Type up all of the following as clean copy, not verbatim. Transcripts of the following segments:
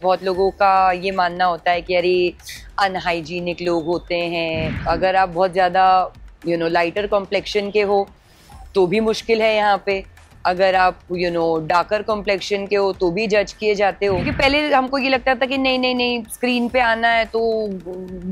बहुत लोगों का ये मानना होता है कि अरे अनहाइजीनिक लोग होते हैं। अगर आप बहुत ज़्यादा लाइटर कॉम्प्लेक्शन के हो तो भी मुश्किल है यहाँ पे। अगर आप डार्कर कॉम्प्लेक्शन के हो तो भी जज किए जाते हो। क्योंकि पहले हमको ये लगता था कि नहीं नहीं नहीं, स्क्रीन पे आना है तो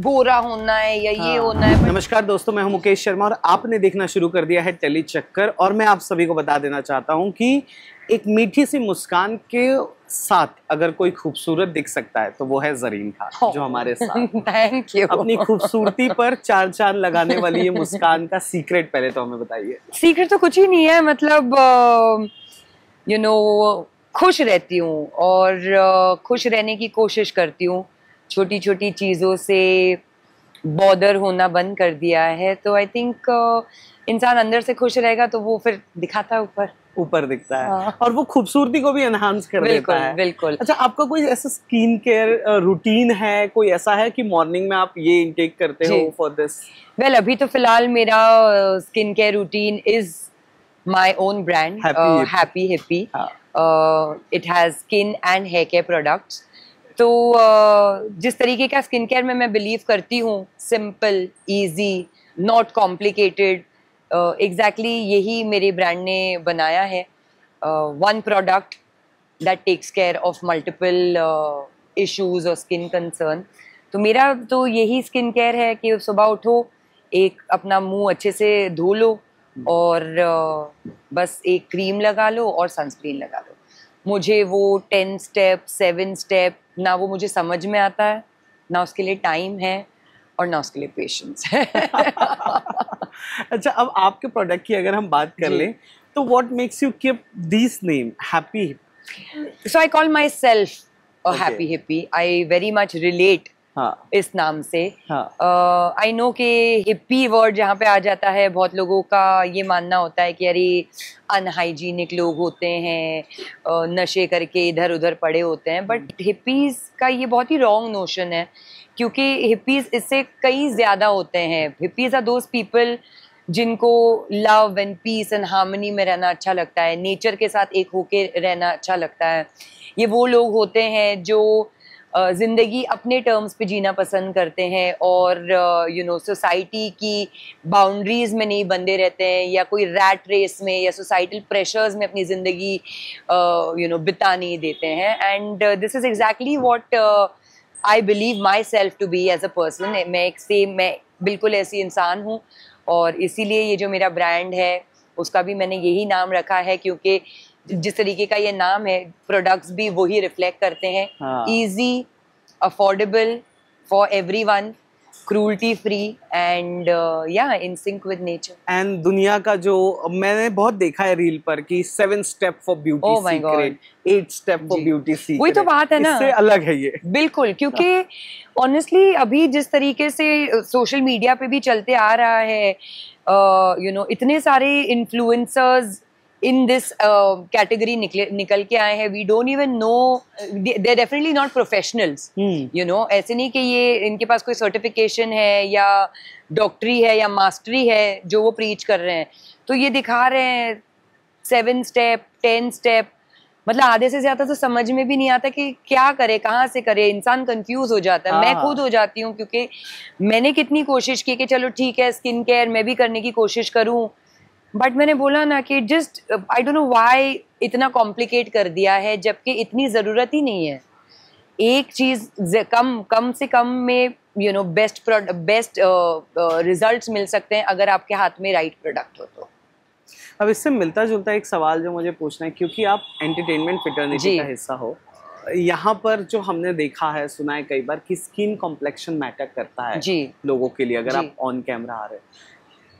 गोरा होना है या ये होना है। नमस्कार दोस्तों, मैं हूं मुकेश शर्मा और आपने देखना शुरू कर दिया है टेली चक्कर। और मैं आप सभी को बता देना चाहता हूं कि एक मीठी सी मुस्कान के साथ अगर कोई खूबसूरत दिख सकता है तो वो है जरीन खान, जो हमारे साथ थैंक यू। अपनी खूबसूरती पर चार चांद लगाने वाली ये मुस्कान का सीक्रेट पहले तो हमें बताइए। सीक्रेट तो कुछ ही नहीं है, मतलब खुश रहती हूँ और खुश रहने की कोशिश करती हूँ। छोटी छोटी चीज़ों से बॉदर होना बंद कर दिया है। तो आई थिंक इंसान अंदर से खुश रहेगा तो वो फिर दिखाता है ऊपर दिखता है। और वो खूबसूरती को भी एनहांस कर देता है। बिल्कुल। अच्छा, आपका कोई ऐसा स्किन केयर रूटीन है, कोई ऐसा है कि मॉर्निंग में आप ये इनटेक करते हो फॉर दिस? वेल, अभी तो फिलहाल मेरा skin care routine is my own brand happy hippie. It has skin and hair care products. तो जिस तरीके का स्किन केयर में मैं बिलीव करती हूँ, simple, easy, not complicated, exactly यही मेरे ब्रांड ने बनाया है। One product that takes care of multiple issues और स्किन कंसर्न। तो मेरा तो यही स्किन केयर है कि सुबह उठो, एक अपना मुंह अच्छे से धो लो और बस एक क्रीम लगा लो और सनस्क्रीन लगा लो। मुझे वो 10 स्टेप 7 स्टेप ना वो मुझे समझ में आता है, ना उसके लिए टाइम है और ना उसके लिए पेशेंस है। अच्छा, अब आपके प्रोडक्ट की अगर हम बात कर लें तो what makes you keep this name happy? So I call my self happy hippie. I very much relate इस नाम से। आई नो कि हिप्पी वर्ड जहाँ पे आ जाता है, बहुत लोगों का ये मानना होता है कि अरे अनहाइजीनिक लोग होते हैं, नशे करके इधर उधर पड़े होते हैं। बट हिप्पीज का ये बहुत ही रॉन्ग नोशन है, क्योंकि हिप्पीज इससे कई ज्यादा होते हैं। हिप्पीज आर दोज पीपल जिनको love and peace and harmony में रहना अच्छा लगता है, नेचर के साथ एक होके रहना अच्छा लगता है। ये वो लोग होते हैं जो जिंदगी अपने टर्म्स पे जीना पसंद करते हैं और सोसाइटी की बाउंड्रीज में नहीं बंधे रहते हैं, या कोई रैट रेस में या सोसाइटल प्रेशर्स में अपनी जिंदगी बिता नहीं देते हैं। And this is exactly what I believe myself to be as a person. मैं बिल्कुल ऐसी इंसान हूँ और इसीलिए ये जो मेरा ब्रांड है उसका भी मैंने यही नाम रखा है, क्योंकि जिस तरीके का ये नाम है, प्रोडक्ट्स भी वही रिफ्लेक्ट करते हैं। Easy, affordable for everyone, cruelty free and या in sync with nature. And दुनिया का जो मैंने बहुत देखा है रील पर कि 7 step for beauty secret, 8 step for beauty secret, वही तो बात है ना, इससे अलग है ये। बिल्कुल, क्योंकि ऑनेस्टली अभी जिस तरीके से सोशल मीडिया पे भी चलते आ रहा है, इतने सारे इन्फ्लुएंसर्स in this category निकल के आए हैं, we don't even know, they're definitely not professionals. ऐसे नहीं कि ये इनके पास कोई सर्टिफिकेशन है या डॉक्टरी है या मास्टरी है जो वो प्रीच कर रहे हैं। तो ये दिखा रहे हैं 7 स्टेप 10 स्टेप, मतलब आधे से ज्यादा तो समझ में भी नहीं आता कि क्या करे, कहाँ से करे। इंसान कंफ्यूज हो जाता है। मैं खुद हो जाती हूँ, क्योंकि मैंने कितनी कोशिश की कि चलो ठीक है स्किन केयर मैं भी करने की कोशिश करूँ, बट मैंने बोला ना कि just I don't know why इतना कॉम्प्लिकेट कर दिया है, जबकि इतनी जरूरत ही नहीं है। एक चीज कम से कम में बेस्ट रिजल्ट्स मिल सकते हैं अगर आपके हाथ में राइट प्रोडक्ट हो तो। अब इससे मिलता जुलता एक सवाल जो मुझे पूछना है, क्योंकि आप एंटरटेनमेंट फ्रेटर्निटी का हिस्सा हो, यहाँ पर जो हमने देखा है सुना है कई बार कि स्किन कॉम्प्लेक्शन मैटर करता है लोगों के लिए, अगर आप ऑन कैमरा आ रहे हैं।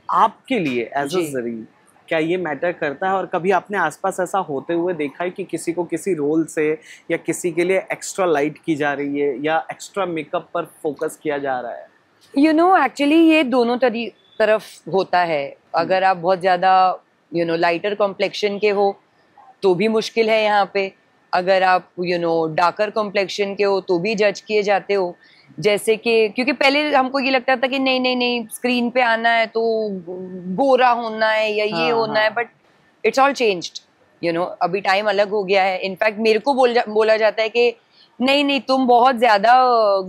आपके लिए एज अ जरीन क्या ये मैटर करता है? और कभी आपने आसपास ऐसा होते हुए देखा है कि किसी को किसी रोल से या किसी के लिए एक्स्ट्रा लाइट की जा रही है या एक्स्ट्रा मेकअप पर फोकस किया जा रहा है? एक्चुअली ये दोनों तरफ होता है। अगर आप बहुत ज्यादा लाइटर कॉम्प्लेक्शन के हो तो भी मुश्किल है यहाँ पे। अगर आप डार्कर कॉम्प्लेक्शन के हो तो भी जज किए जाते हो। जैसे कि क्योंकि पहले हमको ये लगता था कि नहीं नहीं नहीं, स्क्रीन पे आना है तो गोरा होना है या ये होना है, बट इट्स ऑल चेंज्ड। अभी टाइम अलग हो गया है। इनफैक्ट मेरे को बोला जाता है कि नहीं नहीं, तुम बहुत ज्यादा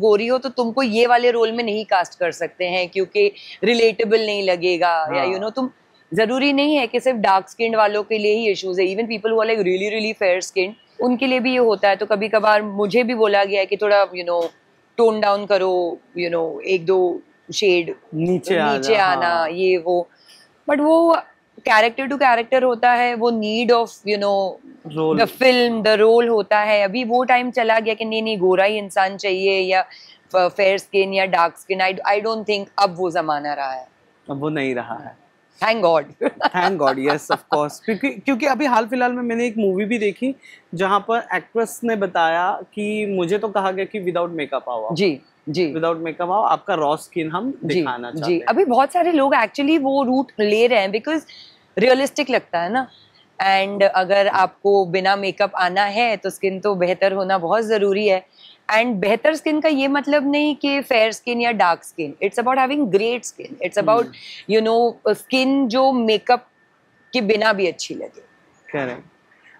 गोरी हो तो तुमको ये वाले रोल में नहीं कास्ट कर सकते हैं क्योंकि रिलेटेबल नहीं लगेगा। या यू नो, तुम जरूरी नहीं है कि सिर्फ डार्क स्किन वालों के लिए ही इश्यूज है। Even people who are like really really fair skin, उनके लिए भी ये होता है। तो कभी कभार मुझे भी बोला गया है कि थोड़ा यू नो टोन डाउन करो, यू नो 1-2 शेड नीचे आना, ये वो। बट वो कैरेक्टर टू कैरेक्टर होता है, वो need of you know the film, the role होता है। अभी वो टाइम चला गया कि नहीं नहीं गोरा ही इंसान चाहिए या फेयर स्किन या dark skin. I don't think अब वो जमाना रहा है, अब वो नहीं रहा है। Thank God. Thank God, yes of course. क्योंकि अभी हाल फिलहाल में मैंने एक मूवी भी देखी जहाँ पर एक्ट्रेस ने बताया कि मुझे तो कहा गया कि विदाउट मेकअप आओ। जी जी, विदाउट मेकअप आओ, आपका रॉ स्किन हम दिखाना चाहते हैं। अभी बहुत सारे लोग एक्चुअली वो रूट ले रहे हैं बिकॉज रियलिस्टिक लगता है ना। एंड अगर आपको बिना मेकअप आना है तो स्किन तो बेहतर होना बहुत जरूरी है। एंड बेहतर स्किन का ये मतलब नहीं कि फेयर स्किन या dark skin, it's about having great skin, it's about you know skin जो मेकअप के बिना भी अच्छी लगे। करेक्ट।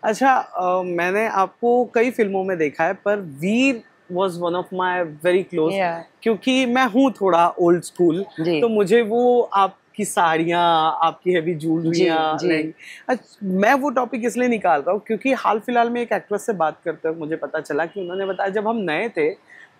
अच्छा, मैंने आपको कई फिल्मों में देखा है, पर वीर was one of my very close, क्योंकि मैं हूँ थोड़ा ओल्ड स्कूल, तो मुझे वो आपकी साड़ियाँ, आपकी हैवी ज्वेलरियाँ, मैं वो टॉपिक इसलिए निकाल रहा हूँ क्योंकि हाल फिलहाल में एक एक्ट्रेस से बात करते हुए मुझे पता चला कि उन्होंने बताया जब हम नए थे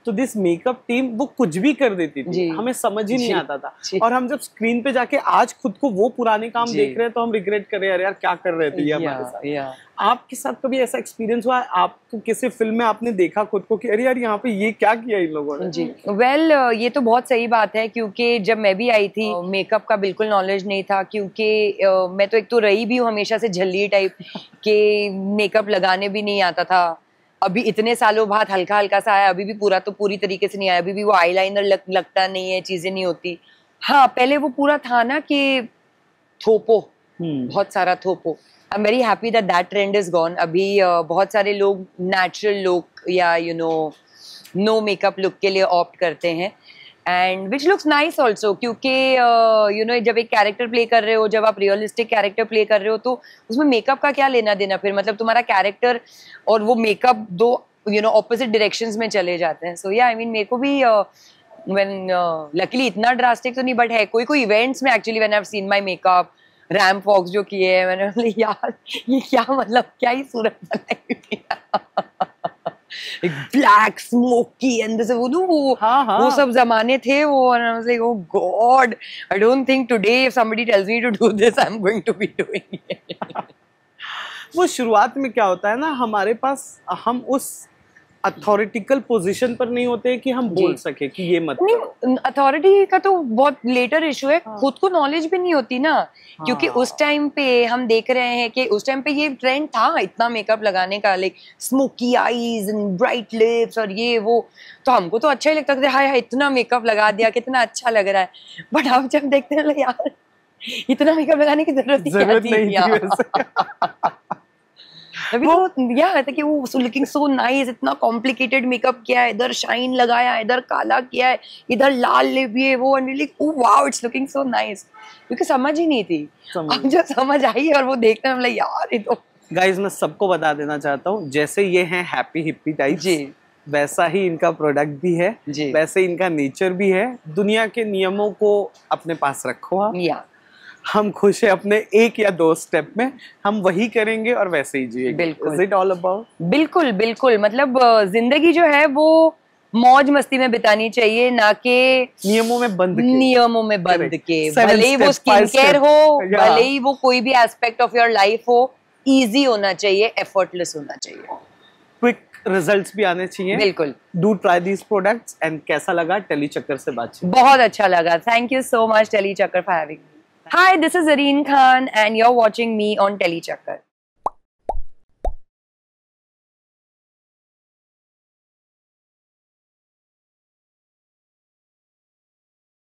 तो दिस मेकअप टीम वो कुछ भी कर देती थी, हमें समझ ही नहीं आता था। और हम जब स्क्रीन पे जाके आज खुद को वो पुराने काम देख रहे हैं तो हम रिग्रेट कर रहे हैं, यार क्या कर रहे थे ये हमारे साथ। आपके साथ कभी ऐसा एक्सपीरियंस हुआ है, आपको किसी फिल्म में आपने देखा खुद को कि अरे यार यहाँ पे ये क्या किया इन लोगों ने? जी वेल, ये तो बहुत सही बात है क्योंकि जब मैं भी आई थी मेकअप का बिल्कुल नॉलेज नहीं था, क्योंकि मैं तो एक तो रही भी हूँ हमेशा से झल्ली टाइप के, मेकअप लगाने भी नहीं आता था। अभी इतने सालों बाद हल्का हल्का सा आया, अभी भी पूरा तो पूरी तरीके से नहीं आया, अभी भी वो आईलाइनर लगता नहीं है, चीजें नहीं होती। हाँ, पहले वो पूरा था ना कि थोपो, बहुत सारा थोपो। I am very happy that that trend is gone. अभी बहुत सारे लोग नेचुरल लुक या यू नो मेकअप लुक के लिए ऑप्ट करते हैं, and which looks nice also, क्योंकि यू नो जब एक कैरेक्टर प्ले कर रहे हो, जब आप रियलिस्टिक कैरेक्टर प्ले कर रहे हो तो उसमें मेकअप का क्या लेना देना फिर, मतलब तुम्हारा कैरेक्टर और वो मेकअप दो यू नो ऑपोजिट डायरेक्शंस में चले जाते हैं। सो या आई मीन मेरे को भी व्हेन लकीली इतना ड्रास्टिक तो नहीं, बट है कोई कोई इवेंट्स में actually when I have seen my makeup, ramp walks जो किए हैं मैंने, बोला यार ये क्या, मतलब क्या ही सूरत बनाई ब्लैक स्मोकी एंड से वो सब जमाने थे वो, and I was like, oh God, I don't think today if somebody tells me to do this I'm going to be doing it. वो शुरुआत में क्या होता है ना, हमारे पास हम उस अथॉरिटिकल पोजीशन पर नहीं होते कि हम बोल सके कि ये मत करो। अथॉरिटी का तो बहुत लेटर इशू है, खुद को नॉलेज भी नहीं होती ना। क्योंकि उस टाइम पे हम देख रहे हैं कि उस टाइम पे ये ट्रेंड था इतना मेकअप लगाने का, like smoky eyes and bright lips और ये वो, तो हमको तो अच्छा ही लगता था, हाय हाय इतना मेकअप लगा दिया कितना अच्छा लग रहा है। बट अब जब देखते हैं यार इतना मेकअप लगाने की जरूरत नहीं थी। अभी तो या था कि वो लुकिंग सो नाइस, इतना कॉम्प्लिकेटेड मेकअप किया है, इधर शाइन लगाया है, इधर काला किया है, इधर लाल लिप भी है वो, and like oh wow it's looking so nice, क्योंकि समझ ही नहीं थी। अब जब समझ आई और वो देखने में यार ये तो। गाइस मैं सबको बता देना चाहता हूँ, जैसे ये है हैप्पी हिप्पी टाइप जी, वैसा ही इनका प्रोडक्ट भी है जी, वैसे इनका नेचर भी है। दुनिया के नियमों को अपने पास रखो आप, या हम खुश है अपने 1 या 2 स्टेप में, हम वही करेंगे और वैसे ही जिएंगे। Is it all about? बिल्कुल बिल्कुल, मतलब जिंदगी जो है वो मौज मस्ती में बितानी चाहिए, ना कि नियमों में बंद के। भले ही वो स्किन केयर हो, भले ही वो कोई भी एस्पेक्ट ऑफ योर लाइफ हो, इजी होना चाहिए, एफर्टलेस होना चाहिए, क्विक रिजल्ट्स भी आने चाहिए। बिल्कुल। Do try these products. And कैसा लगा टेली चक्कर से बातचीत? बहुत अच्छा लगा, thank you so much Telly Chakkar for having me. Hi, this is Zareen Khan and you're watching me on Telly Chakkar.